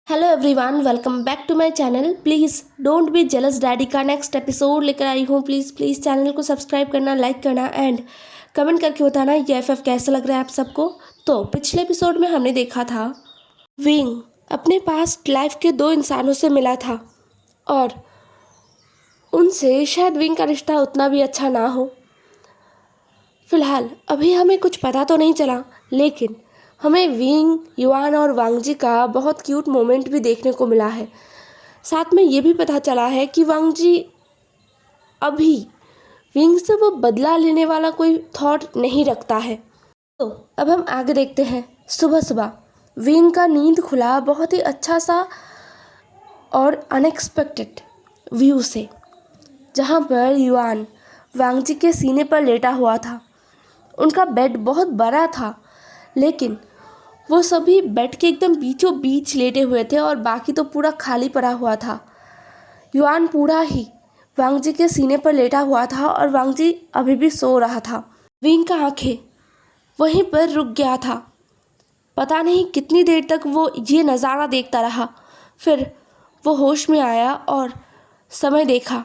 Hello everyone, welcome back to my channel. Please don't be jealous daddy का next episode लेकर आई हूँ। Please channel को subscribe करना, लाइक करना एंड कमेंट करके बताना ये एफएफ कैसा लग रहा है आप सबको। तो पिछले एपिसोड में हमने देखा था विंग अपने पास्ट लाइफ के दो इंसानों से मिला था और उनसे शायद विंग का रिश्ता उतना भी अच्छा ना हो। फिलहाल अभी हमें कुछ पता तो नहीं चला, लेकिन हमें विंग, युआन और वांगजी का बहुत क्यूट मोमेंट भी देखने को मिला है। साथ में ये भी पता चला है कि वांगजी अभी विंग से वो बदला लेने वाला कोई थॉट नहीं रखता है। तो अब हम आगे देखते हैं। सुबह सुबह विंग का नींद खुला बहुत ही अच्छा सा और अनएक्सपेक्टेड व्यू से, जहाँ पर युआन वांगजी के सीने पर लेटा हुआ था। उनका बेड बहुत बड़ा था, लेकिन वो सभी बेड के एकदम बीचों बीच लेटे हुए थे और बाकी तो पूरा खाली पड़ा हुआ था। युआन पूरा ही वांगजी के सीने पर लेटा हुआ था और वांगजी अभी भी सो रहा था। विंग का आंखें वहीं पर रुक गया था। पता नहीं कितनी देर तक वो ये नज़ारा देखता रहा। फिर वो होश में आया और समय देखा।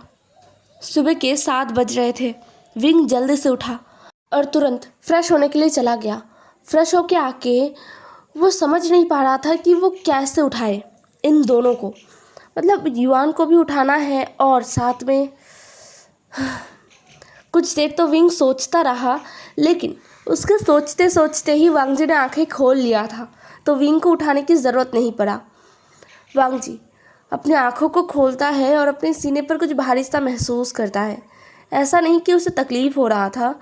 सुबह के 7 बज रहे थे। विंग जल्दी से उठा और तुरंत फ्रेश होने के लिए चला गया। फ्रेश होके आके वो समझ नहीं पा रहा था कि वो कैसे उठाए इन दोनों को। मतलब युआन को भी उठाना है और साथ में कुछ देर तो विंग सोचता रहा, लेकिन उसके सोचते सोचते ही वांगजी ने आंखें खोल लिया था, तो विंग को उठाने की ज़रूरत नहीं पड़ा। वांगजी अपनी आंखों को खोलता है और अपने सीने पर कुछ भारी सा महसूस करता है। ऐसा नहीं कि उसे तकलीफ़ हो रहा था,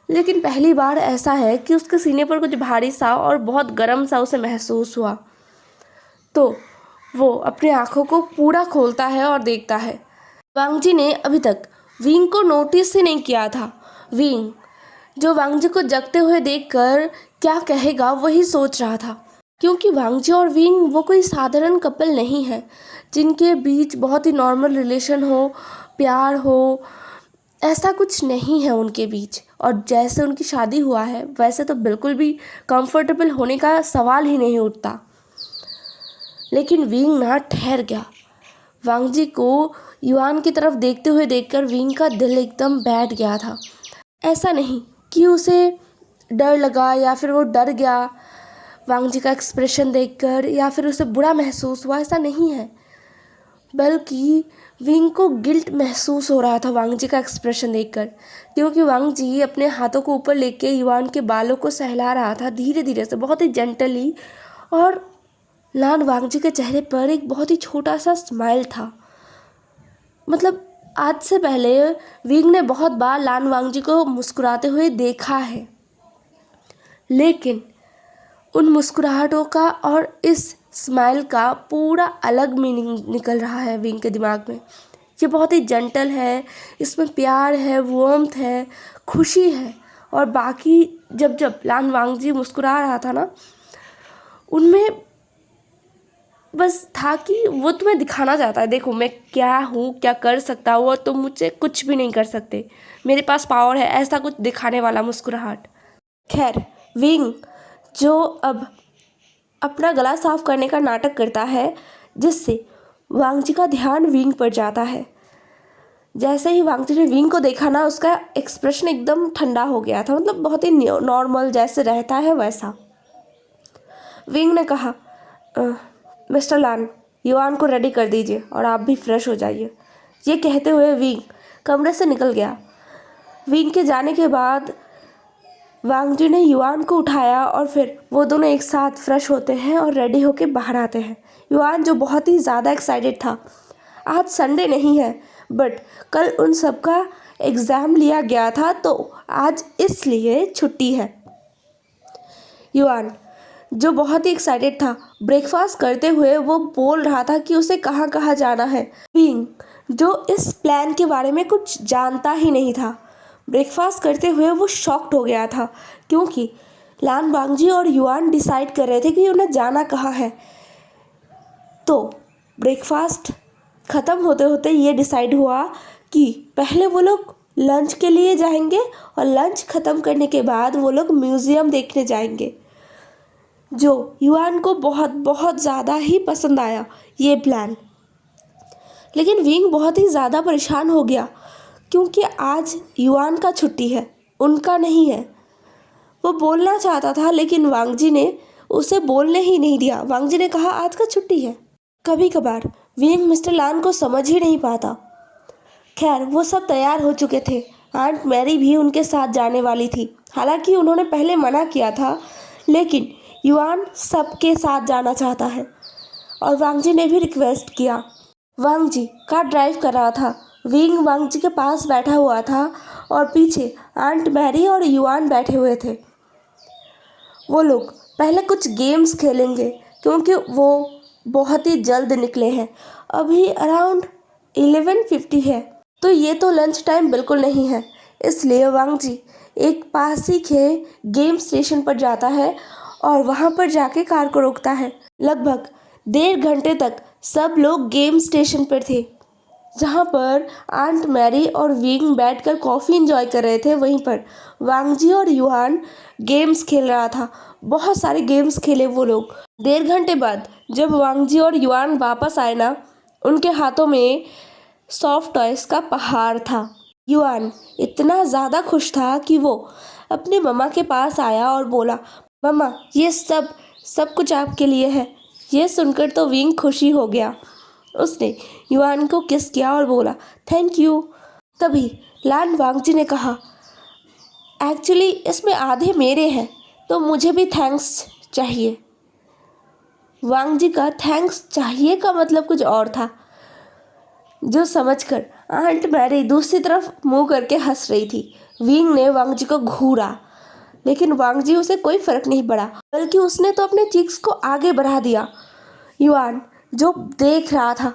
लेकिन पहली बार ऐसा है कि उसके सीने पर कुछ भारी सा और बहुत गर्म सा उसे महसूस हुआ। तो वो अपनी आंखों को पूरा खोलता है और देखता है। वांगजी ने अभी तक विंग को नोटिस ही नहीं किया था। विंग जो वांगजी को जगते हुए देखकर क्या कहेगा वही सोच रहा था, क्योंकि वांगजी और विंग वो कोई साधारण कपल नहीं है जिनके बीच बहुत ही नॉर्मल रिलेशन हो, प्यार हो। ऐसा कुछ नहीं है उनके बीच। और जैसे उनकी शादी हुआ है वैसे तो बिल्कुल भी कंफर्टेबल होने का सवाल ही नहीं उठता। लेकिन विंग ना ठहर गया। वांगजी को युआन की तरफ देखते हुए देखकर विंग का दिल एकदम बैठ गया था। ऐसा नहीं कि उसे डर लगा या फिर वो डर गया वांगजी का एक्सप्रेशन देखकर, या फिर उसे बुरा महसूस हुआ, ऐसा नहीं है। बल्कि विंग को गिल्ट महसूस हो रहा था वांगजी का एक्सप्रेशन देखकर, क्योंकि वांगजी अपने हाथों को ऊपर लेके युआन के बालों को सहला रहा था धीरे धीरे से, बहुत ही जेंटली। और लान वांगजी के चेहरे पर एक बहुत ही छोटा सा स्माइल था। मतलब आज से पहले विंग ने बहुत बार लान वांगजी को मुस्कुराते हुए देखा है, लेकिन उन मुस्कुराहटों का और इस स्माइल का पूरा अलग मीनिंग निकल रहा है विंग के दिमाग में। ये बहुत ही जेंटल है, इसमें प्यार है, वार्मथ है, खुशी है। और बाकी जब जब लान वांगजी मुस्कुरा रहा था ना, उनमें बस था कि वो तुम्हें दिखाना चाहता है, देखो मैं क्या हूँ, क्या कर सकता हूँ और तुम मुझसे कुछ भी नहीं कर सकते, मेरे पास पावर है, ऐसा कुछ दिखाने वाला मुस्कुराहट। खैर, विंग जो अब अपना गला साफ करने का नाटक करता है, जिससे वांगजी का ध्यान विंग पर जाता है। जैसे ही वांगजी ने विंग को देखा ना, उसका एक्सप्रेशन एकदम ठंडा हो गया था। मतलब बहुत ही नॉर्मल जैसे रहता है वैसा। विंग ने कहा, मिस्टर लान, युआन को रेडी कर दीजिए और आप भी फ्रेश हो जाइए। ये कहते हुए विंग कमरे से निकल गया। विंग के जाने के बाद वांगजी ने युआन को उठाया और फिर वो दोनों एक साथ फ्रेश होते हैं और रेडी होके बाहर आते हैं। युआन जो बहुत ही ज़्यादा एक्साइटेड था। आज संडे नहीं है, बट कल उन सबका एग्ज़ाम लिया गया था, तो आज इसलिए छुट्टी है। युआन जो बहुत ही एक्साइटेड था, ब्रेकफास्ट करते हुए वो बोल रहा था कि उसे कहाँ कहाँ जाना है। विंग जो इस प्लान के बारे में कुछ जानता ही नहीं था, ब्रेकफास्ट करते हुए वो शॉक्ड हो गया था, क्योंकि लान वांगजी और युआन डिसाइड कर रहे थे कि उन्हें जाना कहाँ है। तो ब्रेकफास्ट ख़त्म होते होते ये डिसाइड हुआ कि पहले वो लोग लंच के लिए जाएंगे और लंच ख़त्म करने के बाद वो लोग म्यूज़ियम देखने जाएंगे। जो युआन को बहुत बहुत ज़्यादा ही पसंद आया ये प्लान। लेकिन विंग बहुत ही ज़्यादा परेशान हो गया क्योंकि आज युआन का छुट्टी है, उनका नहीं है। वो बोलना चाहता था लेकिन वांग जी ने उसे बोलने ही नहीं दिया। वांग जी ने कहा आज का छुट्टी है। कभी कभार विंग मिस्टर लान को समझ ही नहीं पाता। खैर वो सब तैयार हो चुके थे। आंट मैरी भी उनके साथ जाने वाली थी। हालांकि उन्होंने पहले मना किया था, लेकिन युआन सबके साथ जाना चाहता है और वांग जी ने भी रिक्वेस्ट किया। वांग जी कार ड्राइव कर रहा था। विंग वांग जी के पास बैठा हुआ था और पीछे आंट मैरी और युआन बैठे हुए थे। वो लोग पहले कुछ गेम्स खेलेंगे क्योंकि वो बहुत ही जल्द निकले हैं। अभी अराउंड 11:50 है, तो ये तो लंच टाइम बिल्कुल नहीं है। इसलिए वांग जी एक पास ही के गेम स्टेशन पर जाता है और वहाँ पर जाके कार को रोकता है। लगभग 1.5 घंटे तक सब लोग गेम स्टेशन पर थे, जहाँ पर आंट मैरी और विंग बैठकर कॉफ़ी एंजॉय कर रहे थे। वहीं पर वांग जी और युआन गेम्स खेल रहा था। बहुत सारे गेम्स खेले वो लोग। 1.5 घंटे बाद जब वांग जी और युआन वापस आए ना, उनके हाथों में सॉफ्ट टॉयज़ का पहाड़ था। युआन इतना ज़्यादा खुश था कि वो अपने मम्मा के पास आया और बोला, मम्मा ये सब कुछ आपके लिए है। ये सुनकर तो विंग खुशी हो गया। उसने युआन को किस किया और बोला थैंक यू। तभी लान वांग जी ने कहा, एक्चुअली इसमें आधे मेरे हैं तो मुझे भी थैंक्स चाहिए। वांग जी का थैंक्स चाहिए का मतलब कुछ और था, जो समझकर आंट मैरी दूसरी तरफ मुंह करके हंस रही थी। विंग ने वांग जी को घूरा, लेकिन वांग जी उसे कोई फर्क नहीं पड़ा, बल्कि उसने तो अपने चीक्स को आगे बढ़ा दिया। युआन जो देख रहा था,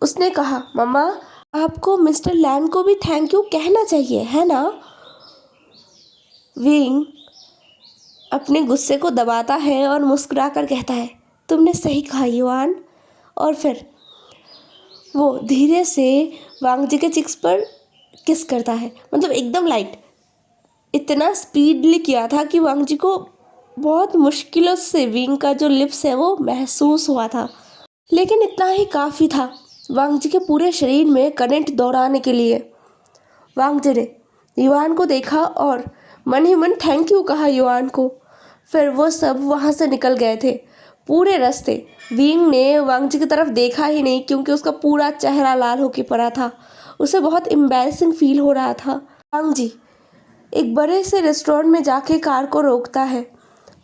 उसने कहा, मम्मा आपको मिस्टर लैन को भी थैंक यू कहना चाहिए, है ना? विंग अपने गुस्से को दबाता है और मुस्कुराकर कहता है, तुमने सही कहा युआन। और फिर वो धीरे से वांग जी के चिक्स पर किस करता है, मतलब एकदम लाइट। इतना स्पीडली किया था कि वांग जी को बहुत मुश्किलों से विंग का जो लिप्स है वो महसूस हुआ था, लेकिन इतना ही काफ़ी था वांग जी के पूरे शरीर में करंट दौड़ाने के लिए। वांग जी ने युआन को देखा और मन ही मन थैंक यू कहा युआन को। फिर वो सब वहाँ से निकल गए थे। पूरे रास्ते विंग ने वांग जी की तरफ देखा ही नहीं, क्योंकि उसका पूरा चेहरा लाल होके पड़ा था। उसे बहुत एम्बैरसिंग फील हो रहा था। वांग जी एक बड़े से रेस्टोरेंट में जाके कार को रोकता है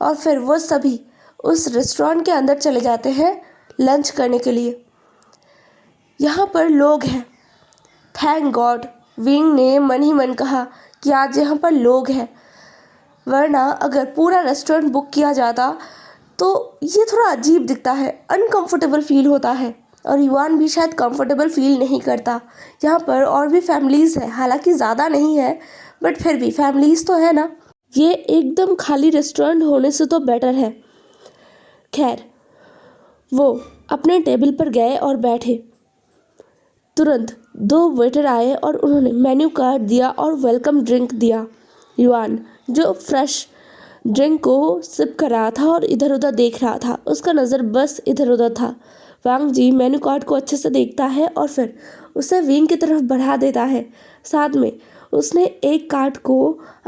और फिर वो सभी उस रेस्टोरेंट के अंदर चले जाते हैं लंच करने के लिए। यहाँ पर लोग हैं। थैंक गॉड, विंग ने मन ही मन कहा कि आज यहाँ पर लोग हैं, वरना अगर पूरा रेस्टोरेंट बुक किया जाता तो ये थोड़ा अजीब दिखता है, अनकंफर्टेबल फील होता है। और युआन भी शायद कंफर्टेबल फील नहीं करता। यहाँ पर और भी फैमिलीज़ है, हालांकि ज़्यादा नहीं है, बट फिर भी फैमिलीज़ तो है ना। ये एकदम खाली रेस्टोरेंट होने से तो बेटर है। खैर वो अपने टेबल पर गए और बैठे। तुरंत 2 वेटर आए और उन्होंने मेन्यू कार्ड दिया और वेलकम ड्रिंक दिया। युआन जो फ्रेश ड्रिंक को सिप कर रहा था और इधर उधर देख रहा था, उसका नज़र बस इधर उधर था। वांग जी मेन्यू कार्ड को अच्छे से देखता है और फिर उसे विंग की तरफ बढ़ा देता है। साथ में उसने एक कार्ड को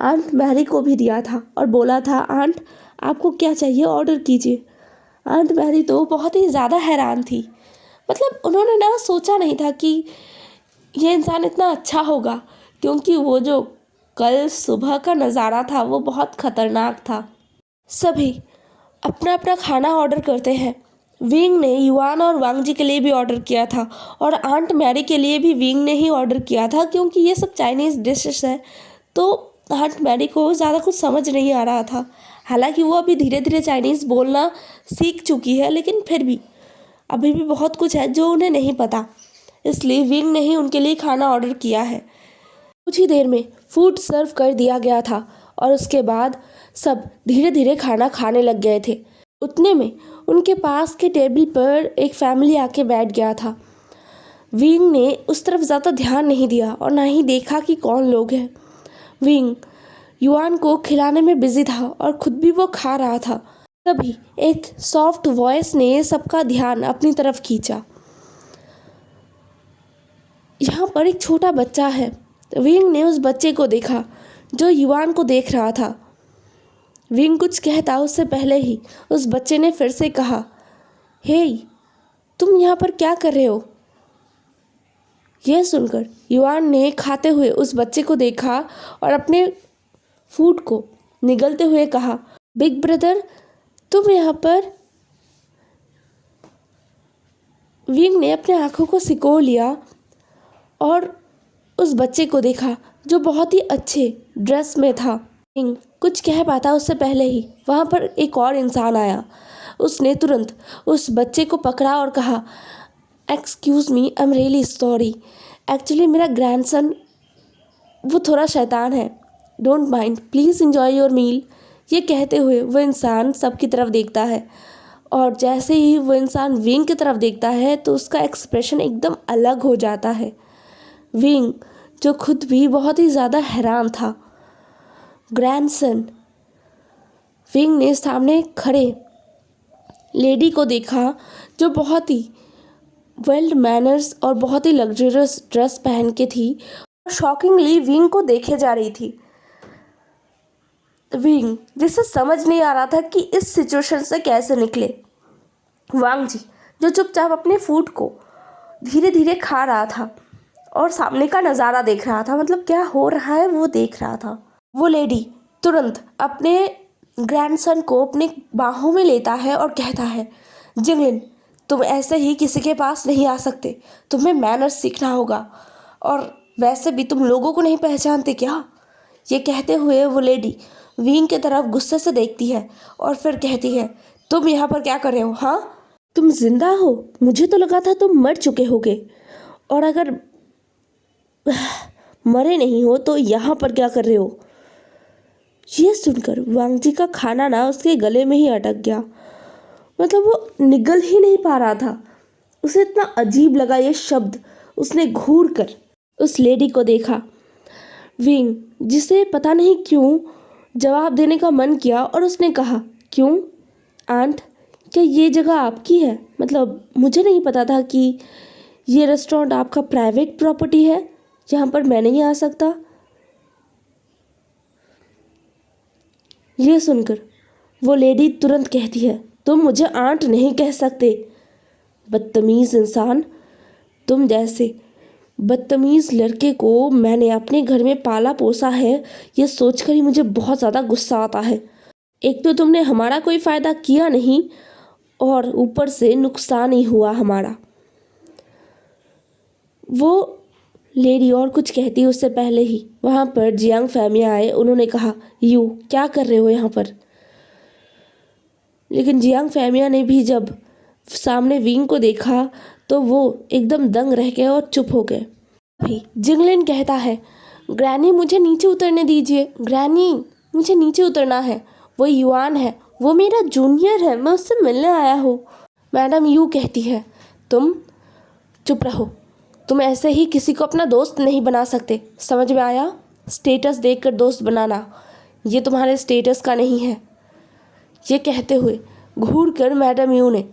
आंट मैरी को भी दिया था और बोला था, आंट आपको क्या चाहिए ऑर्डर कीजिए। आंट मैरी तो बहुत ही ज़्यादा हैरान थी। मतलब उन्होंने ना सोचा नहीं था कि ये इंसान इतना अच्छा होगा, क्योंकि वो जो कल सुबह का नज़ारा था वो बहुत ख़तरनाक था। सभी अपना अपना खाना ऑर्डर करते हैं। विंग ने युआन और वांग जी के लिए भी ऑर्डर किया था और आंट मैरी के लिए भी विंग ने ही ऑर्डर किया था, क्योंकि ये सब चाइनीज़ डिशेस है, तो आंट मैरी को ज़्यादा कुछ समझ नहीं आ रहा था। हालांकि वो अभी धीरे धीरे चाइनीज़ बोलना सीख चुकी है, लेकिन फिर भी अभी भी बहुत कुछ है जो उन्हें नहीं पता, इसलिए विंग ने ही उनके लिए खाना ऑर्डर किया है। कुछ ही देर में फूड सर्व कर दिया गया था और उसके बाद सब धीरे धीरे खाना खाने लग गए थे। उतने में उनके पास के टेबल पर एक फैमिली आके बैठ गया था। विंग ने उस तरफ ज़्यादा ध्यान नहीं दिया और ना ही देखा कि कौन लोग हैं। विंग युआन को खिलाने में बिजी था और खुद भी वो खा रहा था। तभी एक सॉफ्ट वॉइस ने सबका ध्यान अपनी तरफ खींचा। यहाँ पर एक छोटा बच्चा है। विंग ने उस बच्चे को देखा जो युआन को देख रहा था। विंग कुछ कहता उससे पहले ही उस बच्चे ने फिर से कहा, हे, तुम यहाँ पर क्या कर रहे हो? यह सुनकर युआन ने खाते हुए उस बच्चे को देखा और अपने फूड को निगलते हुए कहा, बिग ब्रदर, तुम यहाँ पर? विंग ने अपने आंखों को सिकोड़ लिया और उस बच्चे को देखा जो बहुत ही अच्छे ड्रेस में था। विंग कुछ कह पाता उससे पहले ही वहाँ पर एक और इंसान आया। उसने तुरंत उस बच्चे को पकड़ा और कहा, excuse me, I am really sorry. Actually मेरा ग्रैंडसन वो थोड़ा शैतान है। Don't mind, please enjoy your meal. ये कहते हुए वो इंसान सबकी तरफ देखता है और जैसे ही वो इंसान विंग की तरफ देखता है तो उसका एक्सप्रेशन एकदम अलग हो जाता है। विंग जो खुद भी बहुत ही ज़्यादा हैरान था। ग्रैंडसन। विंग ने सामने खड़े लेडी को देखा जो बहुत ही वेल मैनर्स और बहुत ही लग्जरियस ड्रेस पहन के थी। शॉकिंगली विंग को देखे जा रही थी। विंग जिसे समझ नहीं आ रहा था कि इस सिचुएशन से कैसे निकले। वांग जी जो चुपचाप अपने फूड को धीरे धीरे खा रहा था और सामने का नज़ारा देख रहा था, मतलब क्या हो रहा है वो देख रहा था। वो लेडी तुरंत अपने ग्रैंडसन को अपने बाहों में लेता है और कहता है, जिंगलिन, तुम ऐसे ही किसी के पास नहीं आ सकते, तुम्हें मैनर्स सीखना होगा, और वैसे भी तुम लोगों को नहीं पहचानते क्या? ये कहते हुए वो लेडी विंग की तरफ गुस्से से देखती है और फिर कहती है, तुम यहाँ पर क्या कर रहे हो? हाँ, तुम जिंदा हो? मुझे तो लगा था तुम मर चुके होगे, और अगर मरे नहीं हो तो यहाँ पर क्या कर रहे हो? ये सुनकर वांग जी का खाना ना उसके गले में ही अटक गया। मतलब वो निगल ही नहीं पा रहा था। उसे इतना अजीब लगा ये शब्द। उसने घूर कर उस लेडी को देखा, विंग, जिसे पता नहीं क्यों जवाब देने का मन किया, और उसने कहा, क्यों आंट, क्या ये जगह आपकी है? मतलब मुझे नहीं पता था कि ये रेस्टोरेंट आपका प्राइवेट प्रॉपर्टी है, यहाँ पर मैं नहीं आ सकता। ये सुनकर वो लेडी तुरंत कहती है, तुम मुझे आंट नहीं कह सकते, बदतमीज़ इंसान। तुम जैसे बदतमीज़ लड़के को मैंने अपने घर में पाला पोसा है, ये सोचकर ही मुझे बहुत ज़्यादा गुस्सा आता है। एक तो तुमने हमारा कोई फ़ायदा किया नहीं और ऊपर से नुकसान ही हुआ हमारा। वो लेडी और कुछ कहती उससे पहले ही वहाँ पर जियांग फैमिया आए। उन्होंने कहा, यू क्या कर रहे हो यहाँ पर? लेकिन जियांग फैमिया ने भी जब सामने विंग को देखा तो वो एकदम दंग रह गए और चुप हो गए। अभी जिंगलिन कहता है, ग्रैनी मुझे नीचे उतरने दीजिए, ग्रैनी मुझे नीचे उतरना है। वो युआन है, वो मेरा जूनियर है, मैं उससे मिलने आया हूँ। मैडम यू कहती है, तुम चुप रहो, तुम ऐसे ही किसी को अपना दोस्त नहीं बना सकते, समझ में आया? स्टेटस देखकर दोस्त बनाना, ये तुम्हारे स्टेटस का नहीं है। ये कहते हुए घूर कर मैडम यू ने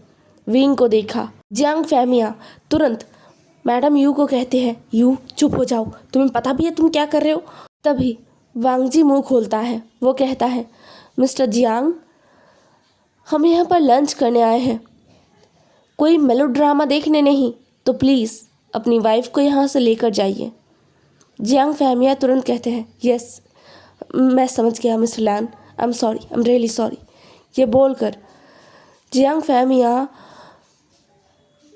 विंग को देखा। जियांग फैमिया तुरंत मैडम यू को कहते हैं, यू चुप हो जाओ, तुम्हें पता भी है तुम क्या कर रहे हो? तभी वांग जी मुँह खोलता है। वो कहता है, मिस्टर जियांग, हम यहाँ पर लंच करने आए हैं, कोई मेलोड्रामा देखने नहीं, तो प्लीज़ अपनी वाइफ को यहाँ से लेकर जाइए। जियांग फैमिया तुरंत कहते हैं, यस मैं समझ गया mister Lan, I am sorry, I am really sorry. ये बोलकर जियांग फैमिया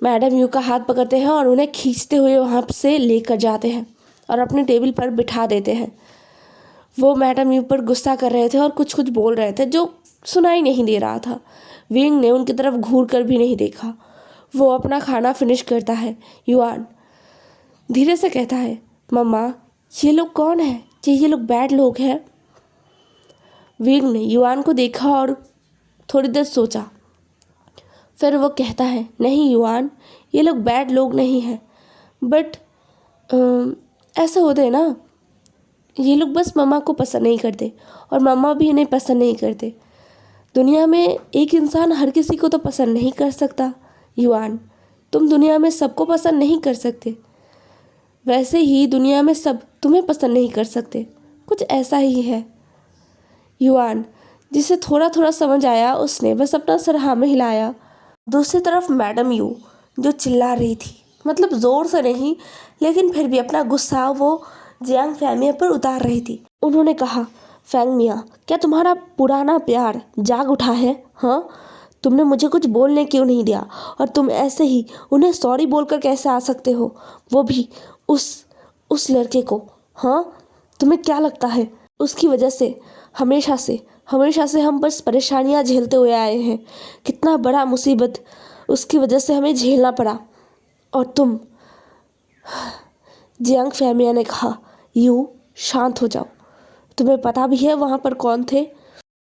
मैडम यू का हाथ पकड़ते हैं और उन्हें खींचते हुए वहाँ से लेकर जाते हैं और अपने टेबल पर बिठा देते हैं। वो मैडम यू पर गुस्सा कर रहे थे और कुछ कुछ बोल रहे थे जो सुनाई नहीं दे रहा था। विंग ने उनकी तरफ घूर कर भी नहीं देखा। वो अपना खाना फिनिश करता है। युआन धीरे से कहता है, मम्मा ये लोग कौन है? क्या ये लोग बैड लोग हैं? विंग ने युआन को देखा और थोड़ी देर सोचा, फिर वो कहता है, नहीं युआन, ये लोग बैड लोग नहीं हैं, बट ऐसा होता है ना, ये लोग बस मम्मा को पसंद नहीं करते और मम्मा भी इन्हें पसंद नहीं करते। दुनिया में एक इंसान हर किसी को तो पसंद नहीं कर सकता। युआन, तुम दुनिया में सबको पसंद नहीं कर सकते, वैसे ही दुनिया में सब तुम्हें पसंद नहीं कर सकते, कुछ ऐसा ही है। युआन, जिसे थोड़ा थोड़ा समझ आया, उसने बस अपना सर हाँ में हिलाया। दूसरी तरफ मैडम यू जो चिल्ला रही थी, मतलब ज़ोर से नहीं, लेकिन फिर भी अपना गुस्सा वो जियांग फैमिया पर उतार रही थी। उन्होंने कहा, फैंग मिया, क्या तुम्हारा पुराना प्यार जाग उठा है? हाँ, तुमने मुझे कुछ बोलने क्यों नहीं दिया? और तुम ऐसे ही उन्हें सॉरी बोलकर कैसे आ सकते हो, वो भी उस लड़के को? हाँ, तुम्हें क्या लगता है उसकी वजह से हमेशा से हम बस परेशानियां झेलते हुए आए हैं? कितना बड़ा मुसीबत उसकी वजह से हमें झेलना पड़ा। और तुम, जियांग फैमिया ने कहा, यू शांत हो जाओ। तुम्हें पता भी है वहाँ पर कौन थे?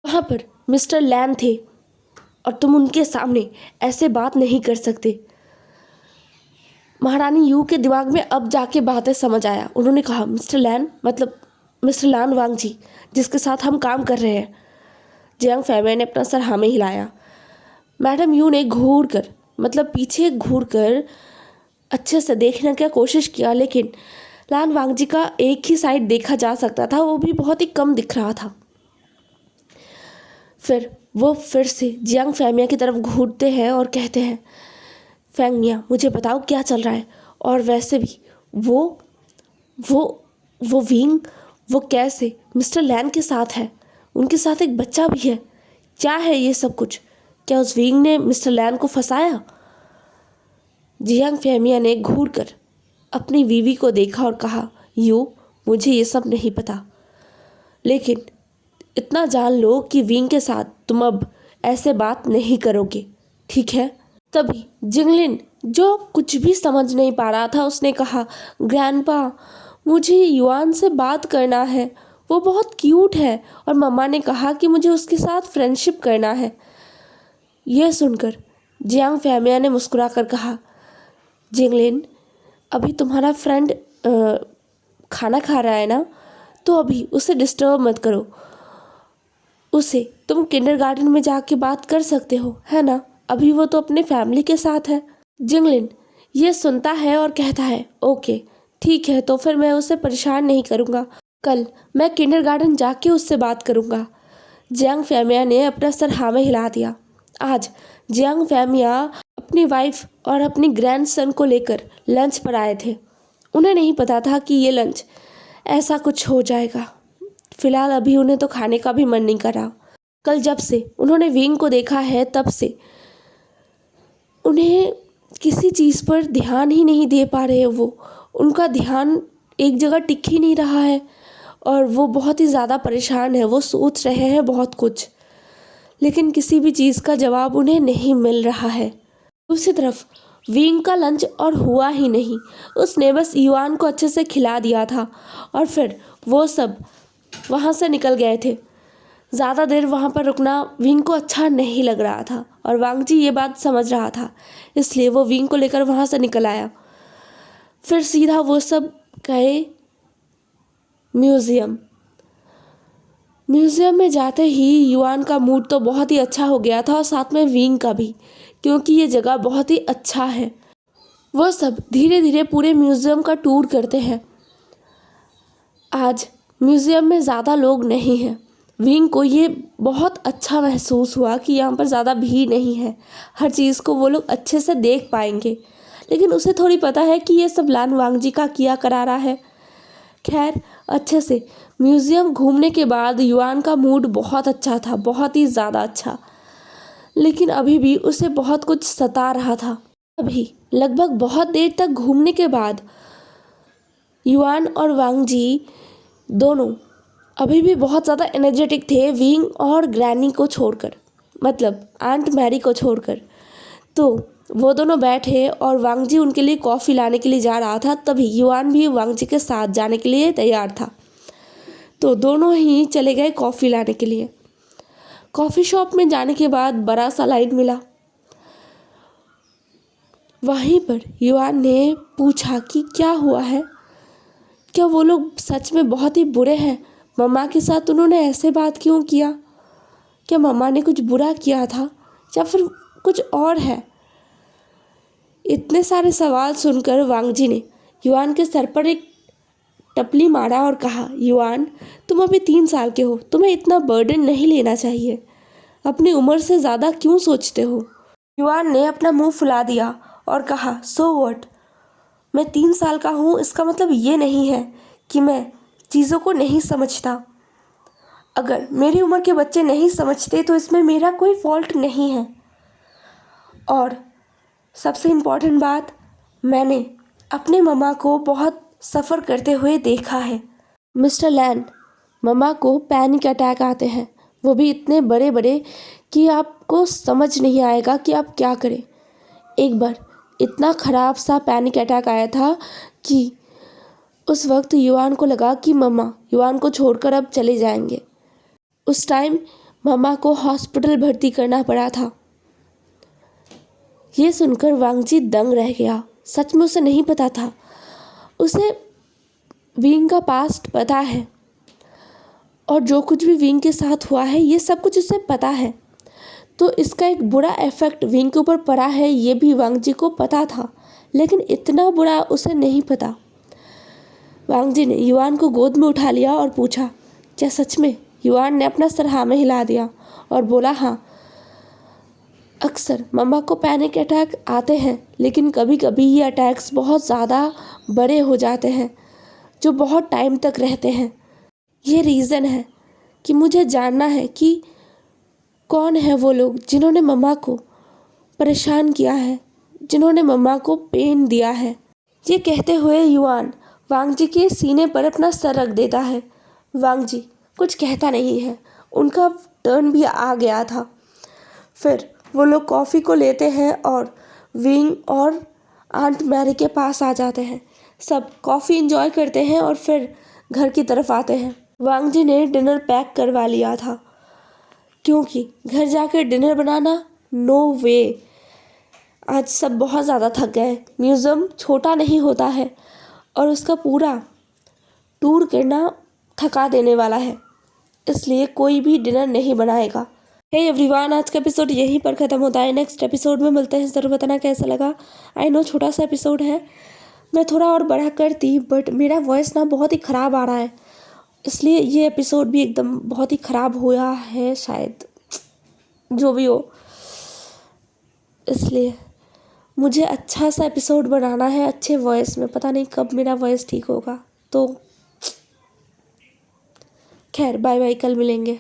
वहाँ पर मिस्टर लैन थे, और तुम उनके सामने ऐसे बात नहीं कर सकते। महारानी यू के दिमाग में अब जाके बातें समझ आया। उन्होंने कहा, मिस्टर लैन, मतलब मिस्टर लान वांग जी, जिसके साथ हम काम कर रहे हैं। जियांग फैमिया ने अपना सर हाँ में हिलाया। मैडम यू ने पीछे घूर कर अच्छे से देखने की कोशिश किया, लेकिन लान वांग जी का एक ही साइड देखा जा सकता था, वो भी बहुत ही कम दिख रहा था। फिर वो फिर से जियांग फैमिया की तरफ घूरते हैं और कहते हैं, फैंग मिया, मुझे बताओ क्या चल रहा है? और वैसे भी वो विंग, वो कैसे मिस्टर लैन के साथ है? उनके साथ एक बच्चा भी है। क्या है ये सब कुछ? क्या उस विंग ने मिस्टर लैन को फंसाया? जियांग फैमिया ने घूर कर अपनी बीवी को देखा और कहा, यू, मुझे ये सब नहीं पता, लेकिन इतना जान लो कि विंग के साथ तुम अब ऐसे बात नहीं करोगे, ठीक है? तभी जिंगलिन, जो कुछ भी समझ नहीं पा रहा था, उसने कहा, ग्रैंडपा, मुझे युआन से बात करना है, वो बहुत क्यूट है, और मम्मा ने कहा कि मुझे उसके साथ फ्रेंडशिप करना है। यह सुनकर जियांग फैमिया ने मुस्कुरा कर कहा, जिंगलिन, अभी तुम्हारा फ्रेंड खाना खा रहा है ना, तो अभी उसे डिस्टर्ब मत करो। उसे तुम किंडरगार्टन में जाके बात कर सकते हो, है ना? अभी वो तो अपने फैमिली के साथ है। जिंगलिन ये सुनता है और कहता है, ओके ठीक है, तो फिर मैं उसे परेशान नहीं करूँगा। कल मैं किंडरगार्टन जाके उससे बात करूँगा। जियांग फैमिया ने अपना सर हाँ में हिला दिया। आज जियांग फैमिया अपनी वाइफ और अपनी ग्रैंडसन को लेकर लंच पर आए थे। उन्हें नहीं पता था कि ये लंच ऐसा कुछ हो जाएगा। फिलहाल अभी उन्हें तो खाने का भी मन नहीं कर रहा। कल जब से उन्होंने विंग को देखा है, तब से उन्हें किसी चीज़ पर ध्यान ही नहीं दे पा रहे। वो उनका ध्यान एक जगह टिक ही नहीं रहा है, और वो बहुत ही ज़्यादा परेशान है। वो सोच रहे हैं बहुत कुछ, लेकिन किसी भी चीज़ का जवाब उन्हें नहीं मिल रहा है। दूसरी तरफ विंग का लंच और हुआ ही नहीं। उसने बस युआन को अच्छे से खिला दिया था, और फिर वो सब वहाँ से निकल गए थे। ज़्यादा देर वहाँ पर रुकना विंग को अच्छा नहीं लग रहा था, और वांग जी ये बात समझ रहा था, इसलिए वो विंग को लेकर वहाँ से निकल आया। फिर सीधा वो सब गए म्यूज़ियम में जाते ही युआन का मूड तो बहुत ही अच्छा हो गया था, और साथ में विंग का भी, क्योंकि ये जगह बहुत ही अच्छा है। वो सब धीरे धीरे पूरे म्यूज़ियम का टूर करते हैं। आज म्यूज़ियम में ज़्यादा लोग नहीं हैं। विंग को ये बहुत अच्छा महसूस हुआ कि यहाँ पर ज़्यादा भीड़ नहीं है, हर चीज़ को वो लोग अच्छे से देख पाएंगे। लेकिन उसे थोड़ी पता है कि ये सब लान वांग जी का किया करारा है। खैर, अच्छे से म्यूज़ियम घूमने के बाद युआन का मूड बहुत अच्छा था, बहुत ही ज़्यादा अच्छा। लेकिन अभी भी उसे बहुत कुछ सता रहा था। अभी लगभग बहुत देर तक घूमने के बाद युआन और वांग जी दोनों अभी भी बहुत ज़्यादा एनर्जेटिक थे, विंग और ग्रैनी को छोड़कर, मतलब आंट मैरी को छोड़कर। तो वो दोनों बैठे और वांग जी उनके लिए कॉफ़ी लाने के लिए जा रहा था। तभी युआन भी वांग जी के साथ जाने के लिए तैयार था, तो दोनों ही चले गए कॉफ़ी लाने के लिए। कॉफ़ी शॉप में जाने के बाद बड़ा सा लाइन मिला। वहीं पर युआन ने पूछा कि क्या हुआ है, क्या वो लोग सच में बहुत ही बुरे हैं? मम्मा के साथ उन्होंने ऐसे बात क्यों किया? क्या मम्मा ने कुछ बुरा किया था या फिर कुछ और है? इतने सारे सवाल सुनकर वांग जी ने युआन के सर पर एक टपली मारा और कहा, युआन, तुम अभी 3 साल के हो, तुम्हें इतना बर्डन नहीं लेना चाहिए। अपनी उम्र से ज़्यादा क्यों सोचते हो? युआन ने अपना मुंह फुला दिया और कहा, सो व्हाट, मैं 3 साल का हूँ, इसका मतलब ये नहीं है कि मैं चीज़ों को नहीं समझता। अगर मेरी उम्र के बच्चे नहीं समझते तो इसमें मेरा कोई फॉल्ट नहीं है। और सबसे इम्पॉर्टेंट बात, मैंने अपने मम्मा को बहुत सफ़र करते हुए देखा है। मिस्टर लैन, मम्मा को पैनिक अटैक आते हैं, वो भी इतने बड़े बड़े कि आपको समझ नहीं आएगा कि आप क्या करें। एक बार इतना ख़राब सा पैनिक अटैक आया था कि उस वक्त युआन को लगा कि मम्मा युआन को छोड़कर अब चले जाएंगे। उस टाइम मम्मा को हॉस्पिटल भर्ती करना पड़ा था। ये सुनकर वांग जी दंग रह गया। सच में उसे नहीं पता था। उसे विंग का पास्ट पता है और जो कुछ भी विंग के साथ हुआ है ये सब कुछ उसे पता है। तो इसका एक बुरा इफेक्ट विंग के ऊपर पड़ा है ये भी वांग जी को पता था, लेकिन इतना बुरा उसे नहीं पता। वांग जी ने युआन को गोद में उठा लिया और पूछा, क्या सच में? युआन ने अपना सर हाँ में हिला दिया और बोला, हाँ, अक्सर मम्मा को पैनिक अटैक आते हैं, लेकिन कभी कभी ये अटैक्स बहुत ज़्यादा बड़े हो जाते हैं जो बहुत टाइम तक रहते हैं। ये रीज़न है कि मुझे जानना है कि कौन है वो लोग जिन्होंने मम्मा को परेशान किया है, जिन्होंने मम्मा को पेन दिया है। ये कहते हुए युआन वांग जी के सीने पर अपना सर रख देता है। वांग जी कुछ कहता नहीं है, उनका टर्न भी आ गया था। फिर वो लोग कॉफ़ी को लेते हैं और विंग और आंट मैरी के पास आ जाते हैं। सब कॉफ़ी एंजॉय करते हैं और फिर घर की तरफ आते हैं। वांग जी ने डिनर पैक करवा लिया था क्योंकि घर जाकर डिनर बनाना नो वे। आज सब बहुत ज़्यादा थक गए। म्यूज़ियम छोटा नहीं होता है और उसका पूरा टूर करना थका देने वाला है, इसलिए कोई भी डिनर नहीं बनाएगा। हे एवरीवन, आज का एपिसोड यहीं पर ख़त्म होता है। नेक्स्ट एपिसोड में मिलते हैं। ज़रूर बताना कैसा लगा। आई नो छोटा सा एपिसोड है, मैं थोड़ा और बड़ा करती, बट मेरा वॉइस ना बहुत ही ख़राब आ रहा है, इसलिए ये एपिसोड भी एकदम बहुत ही ख़राब हुआ है शायद, जो भी हो। इसलिए मुझे अच्छा सा एपिसोड बनाना है अच्छे वॉइस में। पता नहीं कब मेरा वॉइस ठीक होगा। तो खैर, बाय बाय, कल मिलेंगे।